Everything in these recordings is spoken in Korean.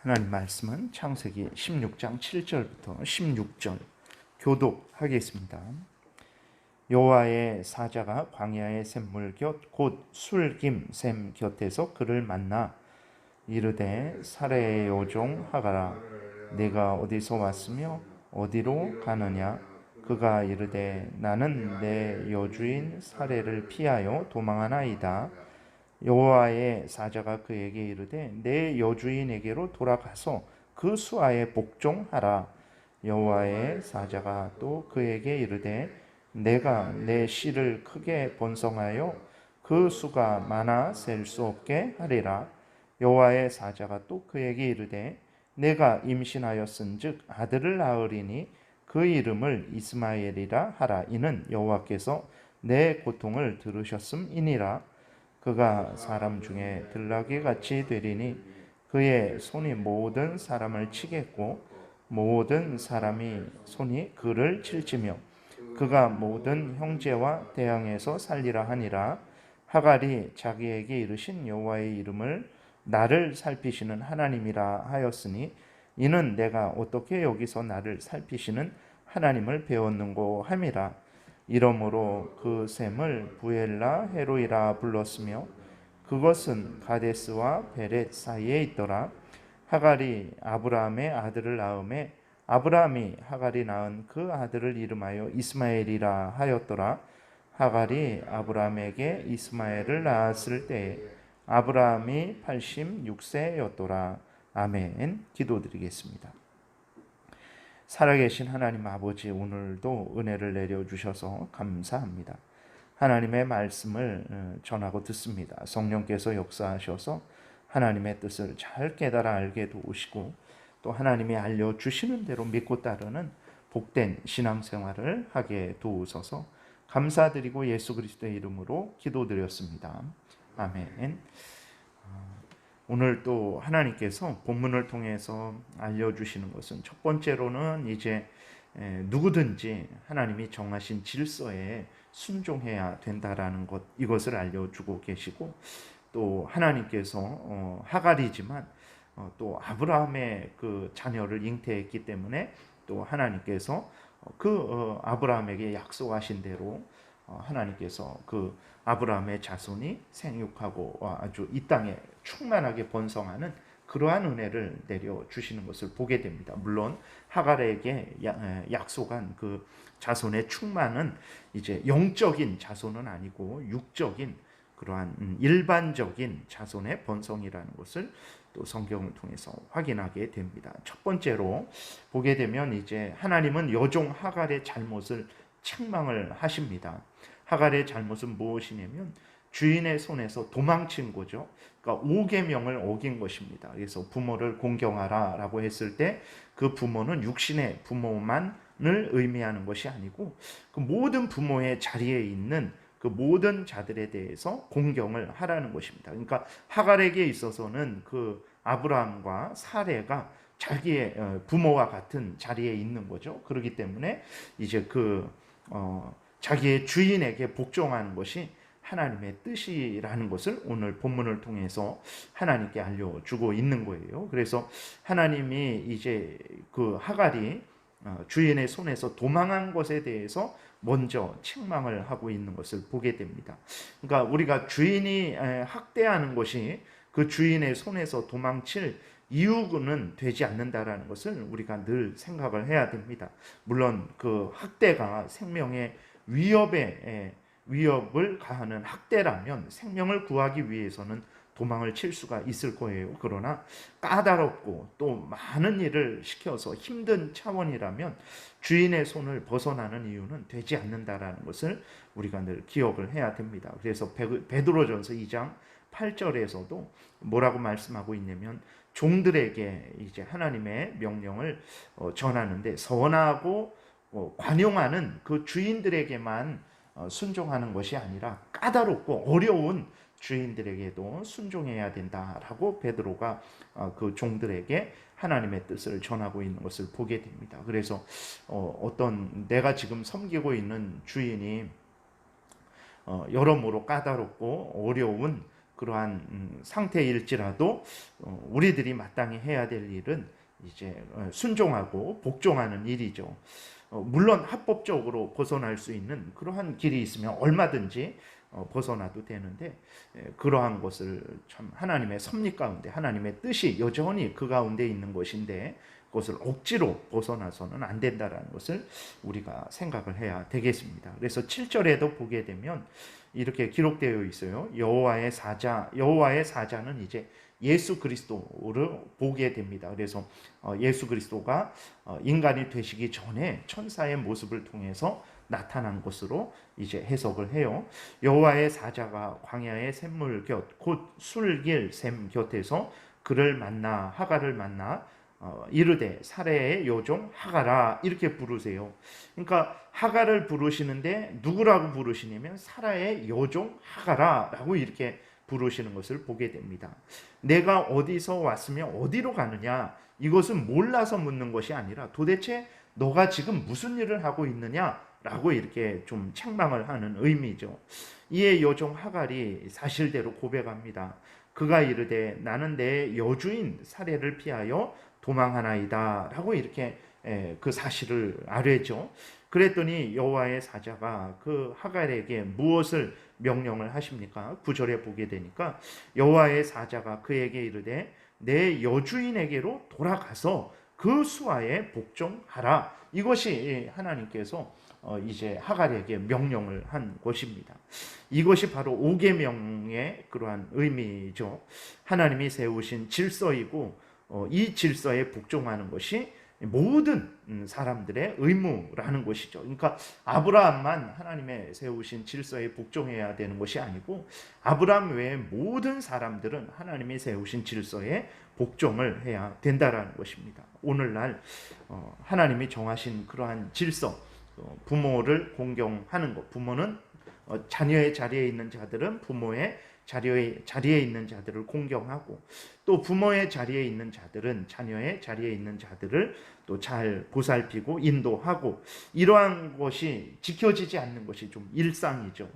하나님 말씀은 창세기 16장 7절부터 16절 교독하겠습니다. 여호와의 사자가 광야의 샘물 곁 곧 술김 샘 곁에서 그를 만나 이르되 사레의 여종 하가라 네가 어디서 왔으며 어디로 가느냐. 그가 이르되 나는 내 여주인 사레를 피하여 도망하나이다. 여호와의 사자가 그에게 이르되 내 여주인에게로 돌아가서 그 수하에 복종하라. 여호와의 사자가 또 그에게 이르되 내가 내 씨를 크게 번성하여 그 수가 많아 셀 수 없게 하리라. 여호와의 사자가 또 그에게 이르되 내가 임신하였은즉 아들을 낳으리니 그 이름을 이스마엘이라 하라. 이는 여호와께서 내 고통을 들으셨음이니라. 그가 사람 중에 들나귀 같이 되리니 그의 손이 모든 사람을 치겠고 모든 사람이 손이 그를 칠지며 그가 모든 형제와 대항해서 살리라 하니라. 하갈이 자기에게 이르신 여호와의 이름을 나를 살피시는 하나님이라 하였으니 이는 내가 어떻게 여기서 나를 살피시는 하나님을 배웠는고 함이라. 이러므로 그 샘을 부엘라 헤로이라 불렀으며 그것은 가데스와 베렛 사이에 있더라. 하갈이 아브라함의 아들을 낳음에 아브라함이 하갈이 낳은 그 아들을 이름하여 이스마엘이라 하였더라. 하갈이 아브라함에게 이스마엘을 낳았을 때에 아브라함이 86세였더라. 아멘. 기도드리겠습니다. 살아계신 하나님 아버지, 오늘도 은혜를 내려주셔서 감사합니다. 하나님의 말씀을 전하고 듣습니다. 성령께서 역사하셔서 하나님의 뜻을 잘 깨달아 알게 도우시고 또 하나님이 알려주시는 대로 믿고 따르는 복된 신앙생활을 하게 도우소서. 감사드리고 예수 그리스도의 이름으로 기도드렸습니다. 아멘. 오늘 또 하나님께서 본문을 통해서 알려주시는 것은 첫 번째로는 이제 누구든지 하나님이 정하신 질서에 순종해야 된다라는 것, 이것을 알려주고 계시고 또 하나님께서 하갈이지만 또 아브라함의 그 자녀를 잉태했기 때문에 또 하나님께서 그 아브라함에게 약속하신 대로 하나님께서 그 아브라함의 자손이 생육하고 아주 이 땅에 충만하게 번성하는 그러한 은혜를 내려주시는 것을 보게 됩니다. 물론 하갈에게 약속한 그 자손의 충만은 이제 영적인 자손은 아니고 육적인 그러한 일반적인 자손의 번성이라는 것을 또 성경을 통해서 확인하게 됩니다. 첫 번째로 보게 되면 이제 하나님은 여종 하갈의 잘못을 책망을 하십니다. 하갈의 잘못은 무엇이냐면 주인의 손에서 도망친 거죠. 그러니까 5계명을 어긴 것입니다. 그래서 부모를 공경하라 라고 했을 때 그 부모는 육신의 부모만을 의미하는 것이 아니고 그 모든 부모의 자리에 있는 그 모든 자들에 대해서 공경을 하라는 것입니다. 그러니까 하갈에게 있어서는 그 아브라함과 사레가 자기의 부모와 같은 자리에 있는 거죠. 그렇기 때문에 이제 자기의 주인에게 복종하는 것이 하나님의 뜻이라는 것을 오늘 본문을 통해서 하나님께 알려주고 있는 거예요. 그래서 하나님이 이제 그 하갈이 주인의 손에서 도망한 것에 대해서 먼저 책망을 하고 있는 것을 보게 됩니다. 그러니까 우리가 주인이 학대하는 것이 그 주인의 손에서 도망칠 이유는 되지 않는다라는 것을 우리가 늘 생각을 해야 됩니다. 물론 그 학대가 생명의 위협을 가하는 학대라면 생명을 구하기 위해서는 도망을 칠 수가 있을 거예요. 그러나 까다롭고 또 많은 일을 시켜서 힘든 차원이라면 주인의 손을 벗어나는 이유는 되지 않는다라는 것을 우리가 늘 기억을 해야 됩니다. 그래서 베드로전서 2장 8절에서도 뭐라고 말씀하고 있냐면 종들에게 이제 하나님의 명령을 전하는데 선하고 관용하는 그 주인들에게만 순종하는 것이 아니라 까다롭고 어려운 주인들에게도 순종해야 된다라고 베드로가 그 종들에게 하나님의 뜻을 전하고 있는 것을 보게 됩니다. 그래서 어떤 내가 지금 섬기고 있는 주인이 여러모로 까다롭고 어려운 그러한 상태일지라도 우리들이 마땅히 해야 될 일은 이제 순종하고 복종하는 일이죠. 물론 합법적으로 벗어날 수 있는 그러한 길이 있으면 얼마든지 벗어나도 되는데, 그러한 것을 참 하나님의 섭리 가운데 하나님의 뜻이 여전히 그 가운데 있는 것인데 그것을 억지로 벗어나서는 안 된다라는 것을 우리가 생각을 해야 되겠습니다. 그래서 7절에도 보게 되면 이렇게 기록되어 있어요. 여호와의 사자는 이제 예수 그리스도를 보게 됩니다. 그래서 예수 그리스도가 인간이 되시기 전에 천사의 모습을 통해서 나타난 것으로 이제 해석을 해요. 여호와의 사자가 광야의 샘물 곁 곧 술길 샘 곁에서 하갈을 만나 이르되 사레의 여종 하갈아 이렇게 부르세요. 그러니까 하갈을 부르시는데 누구라고 부르시냐면 사라의 여종 하갈아라고 이렇게 부르시는 것을 보게 됩니다. 내가 어디서 왔으며 어디로 가느냐, 이것은 몰라서 묻는 것이 아니라 도대체 너가 지금 무슨 일을 하고 있느냐라고 이렇게 좀 책망을 하는 의미죠. 이에 여종 하갈이 사실대로 고백합니다. 그가 이르되 나는 내 여주인 사레를 피하여 도망하나이다 라고 이렇게 그 사실을 아뢰죠. 그랬더니 여호와의 사자가 그 하갈에게 무엇을 명령을 하십니까? 9절에 보게 되니까 여호와의 사자가 그에게 이르되 내 여주인에게로 돌아가서 그 수하에 복종하라. 이것이 하나님께서 이제 하갈에게 명령을 한 것입니다. 이것이 바로 오계명의 그러한 의미죠. 하나님이 세우신 질서이고 이 질서에 복종하는 것이 모든 사람들의 의무라는 것이죠. 그러니까 아브라함만 하나님의 세우신 질서에 복종해야 되는 것이 아니고 아브라함 외에 모든 사람들은 하나님이 세우신 질서에 복종을 해야 된다라는 것입니다. 오늘날 하나님이 정하신 그러한 질서, 부모를 공경하는 것, 부모는 자녀의 자리에 있는 자들은 부모의 자리에 있는 자들을 공경하고, 또 부모의 자리에 있는 자들은 자녀의 자리에 있는 자들을 또 잘 보살피고 인도하고, 이러한 것이 지켜지지 않는 것이 좀 일상이죠.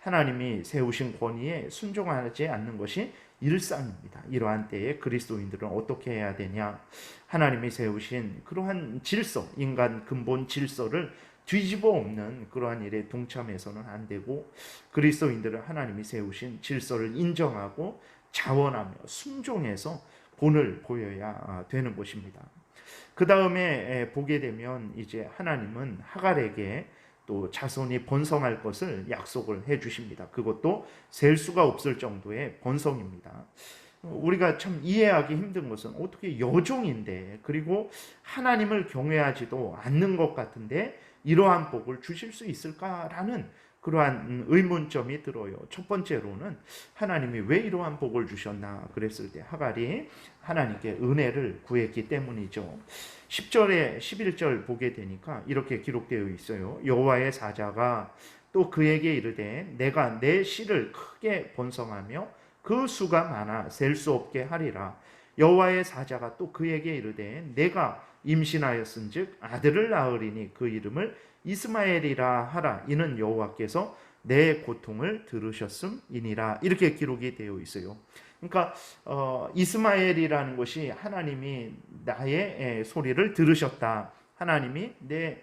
하나님이 세우신 권위에 순종하지 않는 것이 일상입니다. 이러한 때에 그리스도인들은 어떻게 해야 되냐? 하나님이 세우신 그러한 질서, 인간 근본 질서를 뒤집어 엎는 그러한 일에 동참해서는 안 되고, 그리스도인들은 하나님이 세우신 질서를 인정하고 자원하며 순종해서 본을 보여야 되는 것입니다. 그 다음에 보게 되면 이제 하나님은 하갈에게 또 자손이 번성할 것을 약속을 해 주십니다. 그것도 셀 수가 없을 정도의 번성입니다. 우리가 참 이해하기 힘든 것은 어떻게 여종인데, 그리고 하나님을 경외하지도 않는 것 같은데 이러한 복을 주실 수 있을까라는 그러한 의문점이 들어요. 첫 번째로는 하나님이 왜 이러한 복을 주셨나 그랬을 때 하갈이 하나님께 은혜를 구했기 때문이죠. 10절에 11절 보게 되니까 이렇게 기록되어 있어요. 여호와의 사자가 또 그에게 이르되 내가 내 씨를 크게 번성하며 그 수가 많아 셀 수 없게 하리라. 여호와의 사자가 또 그에게 이르되 내가 임신하였은즉 아들을 낳으리니 그 이름을 이스마엘이라 하라. 이는 여호와께서 내 고통을 들으셨음이니라. 이렇게 기록이 되어 있어요. 그러니까 이스마엘이라는 것이 하나님이 나의 소리를 들으셨다, 하나님이 내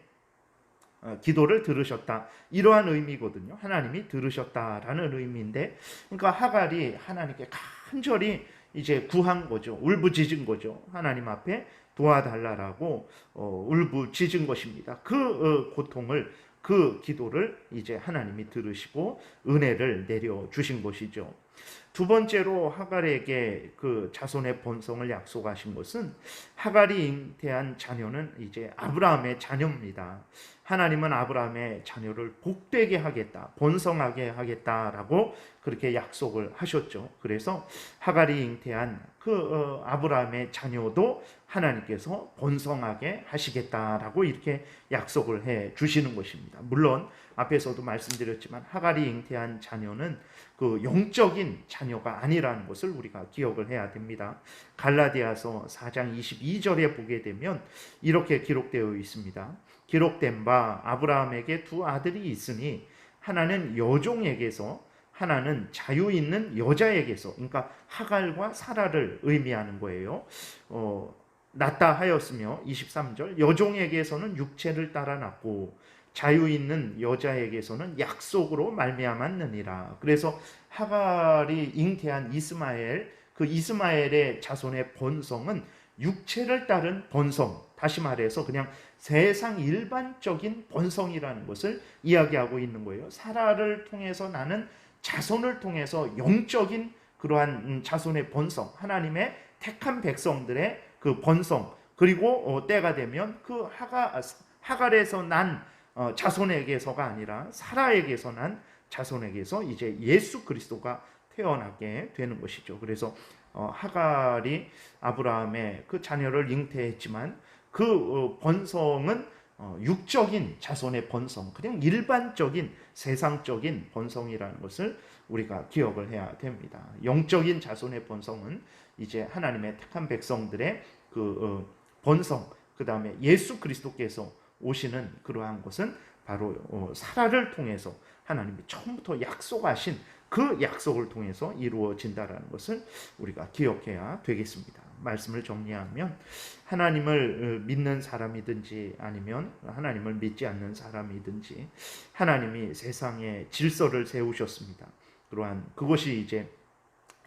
기도를 들으셨다, 이러한 의미거든요. 하나님이 들으셨다라는 의미인데, 그러니까 하갈이 하나님께 간절히 이제 구한 거죠. 울부짖은 거죠. 하나님 앞에 도와달라라고 울부짖은 것입니다. 그 고통을, 그 기도를 이제 하나님이 들으시고 은혜를 내려 주신 것이죠. 두 번째로 하갈에게 그 자손의 번성을 약속하신 것은, 하갈이 잉태한 자녀는 이제 아브라함의 자녀입니다. 하나님은 아브라함의 자녀를 복되게 하겠다, 번성하게 하겠다라고 그렇게 약속을 하셨죠. 그래서 하갈이 잉태한 그 아브라함의 자녀도 하나님께서 번성하게 하시겠다라고 이렇게 약속을 해 주시는 것입니다. 물론 앞에서도 말씀드렸지만 하갈이 잉태한 자녀는 그 영적인 자녀가 아니라는 것을 우리가 기억을 해야 됩니다. 갈라디아서 4장 22절에 보게 되면 이렇게 기록되어 있습니다. 기록된 바 아브라함에게 두 아들이 있으니 하나는 여종에게서 하나는 자유 있는 여자에게서, 그러니까 하갈과 사라를 의미하는 거예요. 낳다 하였으며 23절 여종에게서는 육체를 따라 낳고 자유 있는 여자에게서는 약속으로 말미암았느니라. 그래서 하갈이 잉태한 이스마엘, 그 이스마엘의 자손의 번성은 육체를 따른 번성, 다시 말해서 그냥 세상 일반적인 번성이라는 것을 이야기하고 있는 거예요. 사라를 통해서 나는 자손을 통해서 영적인 그러한 자손의 번성, 하나님의 택한 백성들의 그 번성, 그리고 때가 되면 그 하갈에서 난 자손에게서가 아니라 사라에게서 난 자손에게서 이제 예수 그리스도가 태어나게 되는 것이죠. 그래서 하갈이 아브라함의 그 자녀를 잉태했지만 그 번성은 육적인 자손의 번성, 그냥 일반적인 세상적인 번성이라는 것을 우리가 기억을 해야 됩니다. 영적인 자손의 번성은 이제 하나님의 택한 백성들의 그 번성, 그 다음에 예수 그리스도께서 오시는 그러한 것은 바로 사라를 통해서 하나님이 처음부터 약속하신 그 약속을 통해서 이루어진다라는 것을 우리가 기억해야 되겠습니다. 말씀을 정리하면 하나님을 믿는 사람이든지 아니면 하나님을 믿지 않는 사람이든지 하나님이 세상에 질서를 세우셨습니다. 그러한 그것이 이제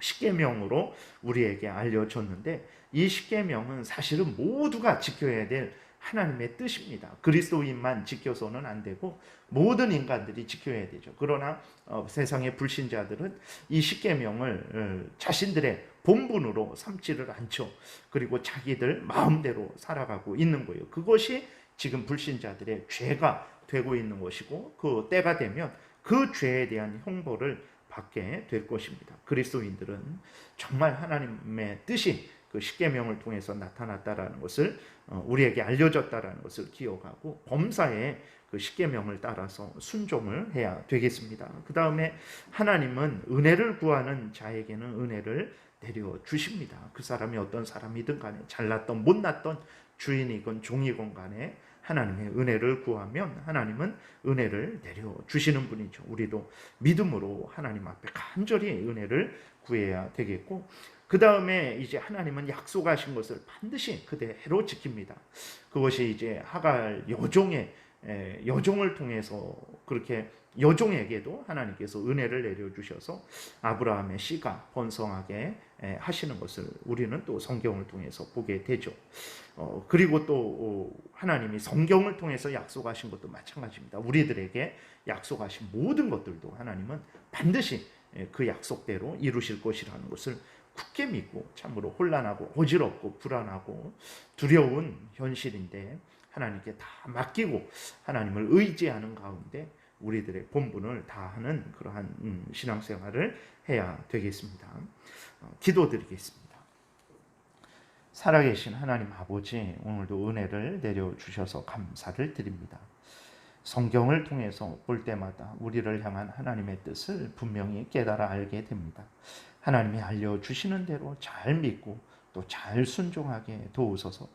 십계명으로 우리에게 알려졌는데, 이 십계명은 사실은 모두가 지켜야 될 하나님의 뜻입니다. 그리스도인만 지켜서는 안 되고 모든 인간들이 지켜야 되죠. 그러나 세상의 불신자들은 이 십계명을 자신들의 본분으로 삼지를 않죠. 그리고 자기들 마음대로 살아가고 있는 거예요. 그것이 지금 불신자들의 죄가 되고 있는 것이고, 그 때가 되면 그 죄에 대한 형벌을 받게 될 것입니다. 그리스도인들은 정말 하나님의 뜻이 그 십계명을 통해서 나타났다라는 것을 우리에게 알려졌다라는 것을 기억하고 범사에 그 십계명을 따라서 순종을 해야 되겠습니다. 그 다음에 하나님은 은혜를 구하는 자에게는 은혜를 내려 주십니다. 그 사람이 어떤 사람이든 간에 잘났던 못났던 주인이건 종이건 간에 하나님의 은혜를 구하면 하나님은 은혜를 내려 주시는 분이죠. 우리도 믿음으로 하나님 앞에 간절히 은혜를 구해야 되겠고, 그 다음에 이제 하나님은 약속하신 것을 반드시 그대로 지킵니다. 그것이 이제 하갈 여종을 통해서 그렇게 여종에게도 하나님께서 은혜를 내려주셔서 아브라함의 씨가 번성하게 하시는 것을 우리는 또 성경을 통해서 보게 되죠. 그리고 또 하나님이 성경을 통해서 약속하신 것도 마찬가지입니다. 우리들에게 약속하신 모든 것들도 하나님은 반드시 그 약속대로 이루실 것이라는 것을 굳게 믿고, 참으로 혼란하고 어지럽고 불안하고 두려운 현실인데 하나님께 다 맡기고 하나님을 의지하는 가운데 우리들의 본분을 다하는 그러한 신앙생활을 해야 되겠습니다. 기도드리겠습니다. 살아계신 하나님 아버지, 오늘도 은혜를 내려주셔서 감사를 드립니다. 성경을 통해서 볼 때마다 우리를 향한 하나님의 뜻을 분명히 깨달아 알게 됩니다. 하나님이 알려주시는 대로 잘 믿고 또 잘 순종하게 도우소서.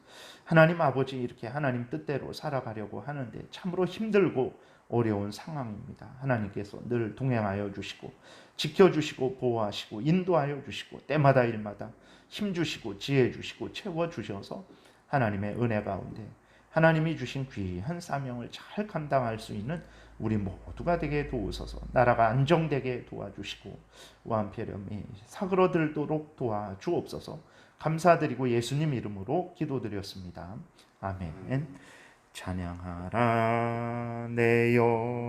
하나님 아버지, 이렇게 하나님 뜻대로 살아가려고 하는데 참으로 힘들고 어려운 상황입니다. 하나님께서 늘 동행하여 주시고 지켜주시고 보호하시고 인도하여 주시고 때마다 일마다 힘주시고 지혜 주시고 채워주셔서 하나님의 은혜 가운데 하나님이 주신 귀한 사명을 잘 감당할 수 있는 우리 모두가 되게 도우소서. 나라가 안정되게 도와주시고 완폐렴이 사그러들도록 도와주옵소서. 감사드리고 예수님 이름으로 기도드렸습니다. 아멘. 찬양하라 내 영